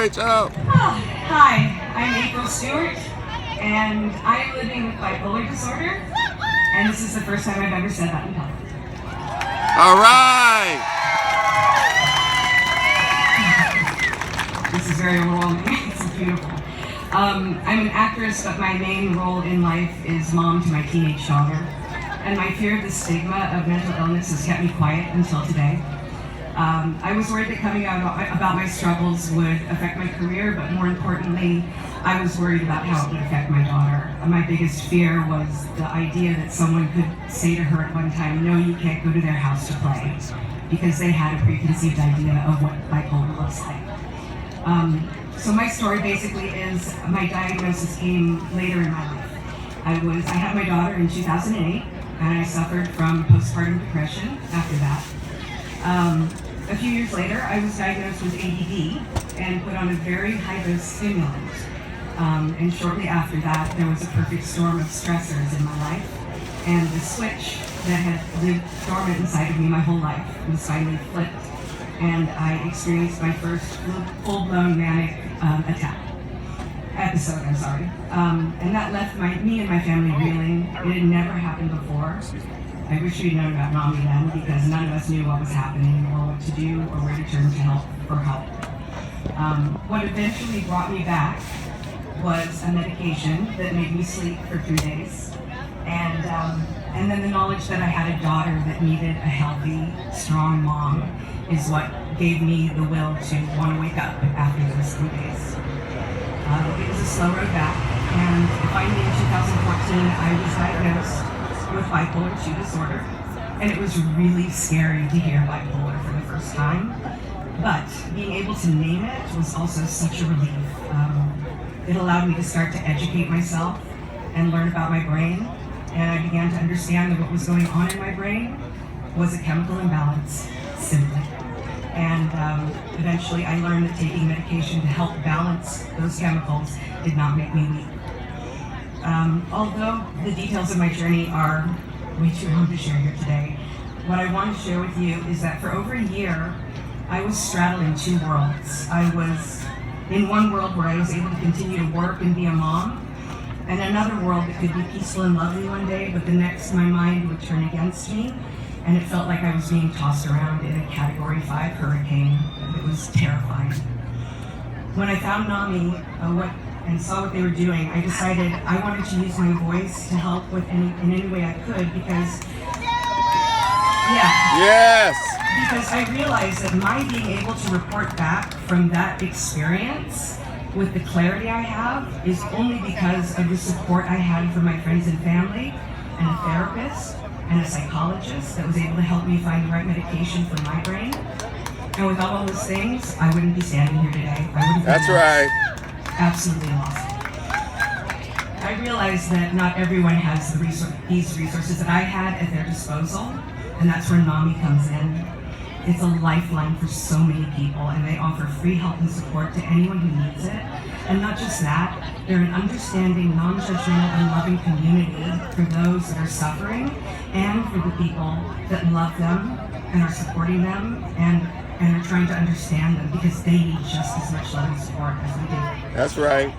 Great job. Hi, I'm April Stewart, and I am living with bipolar disorder, and this is the first time I've ever said that in public. All right. This is very overwhelming. It's beautiful. I'm an actress, but my main role in life is mom to my teenage daughter, and my fear of the stigma of mental illness has kept me quiet until today. I was worried that coming out about my struggles would affect my career, but more importantly, I was worried about how it would affect my daughter. My biggest fear was the idea that someone could say to her at one time, no, you can't go to their house to play, because they had a preconceived idea of what bipolar looks like. So my story basically is my diagnosis came later in my life. I had my daughter in 2008, and I suffered from postpartum depression after that. A few years later, I was diagnosed with ADD and put on a very high-dose stimulant. And shortly after that, there was a perfect storm of stressors in my life, and the switch that had lived dormant inside of me my whole life was finally flipped, and I experienced my first full-blown manic episode. And that left me and my family reeling. It had never happened before. I wish we'd known about NAMI then, because none of us knew what was happening or what to do or where to turn to help. What eventually brought me back was a medication that made me sleep for 3 days, and then the knowledge that I had a daughter that needed a healthy, strong mom is what gave me the will to want to wake up after those 3 days. It was a slow road back, and finally in 2014 I was diagnosed with bipolar 2 disorder, and it was really scary to hear bipolar for the first time, but being able to name it was also such a relief. It allowed me to start to educate myself and learn about my brain, and I began to understand that what was going on in my brain was a chemical imbalance, simply. And eventually I learned that taking medication to help balance those chemicals did not make me weak. Although the details of my journey are way too long to share here today, what I want to share with you is that for over a year, I was straddling 2 worlds. I was in one world where I was able to continue to work and be a mom, and another world that could be peaceful and lovely one day, but the next my mind would turn against me, and it felt like I was being tossed around in a Category 5 hurricane. It was terrifying. When I found NAMI and saw what they were doing, I decided I wanted to use my voice to help in any way I could, because, because I realized that my being able to report back from that experience with the clarity I have is only because of the support I had from my friends and family, and a therapist, and a psychologist that was able to help me find the right medication for my brain. And without all those things, I wouldn't be standing here today. That's right. Absolutely lost. I realized that not everyone has these resources that I had at their disposal, and that's where NAMI comes in. It's a lifeline for so many people, and they offer free help and support to anyone who needs it. And not just that, they're an understanding, non-judgmental, and loving community for those that are suffering, and for the people that love them and are supporting them and are trying to understand them, because they need just as much love and support as we do. That's right.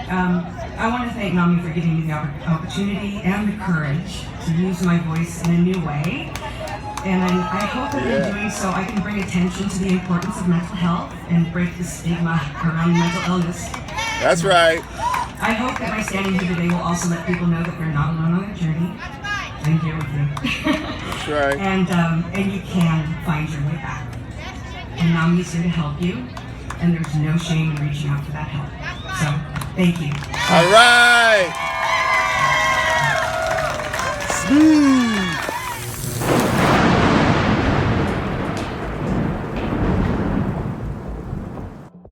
I want to thank NAMI for giving me the opportunity and the courage to use my voice in a new way. And I hope that in doing so, I can bring attention to the importance of mental health and break the stigma around mental illness. That's right. I hope that by standing here today will also let people know that they're not alone on their journey. I'm here with you. That's right. And you can find your way back. And NAMI is here to help you, and there's no shame in reaching out for that help. So, thank you. All right.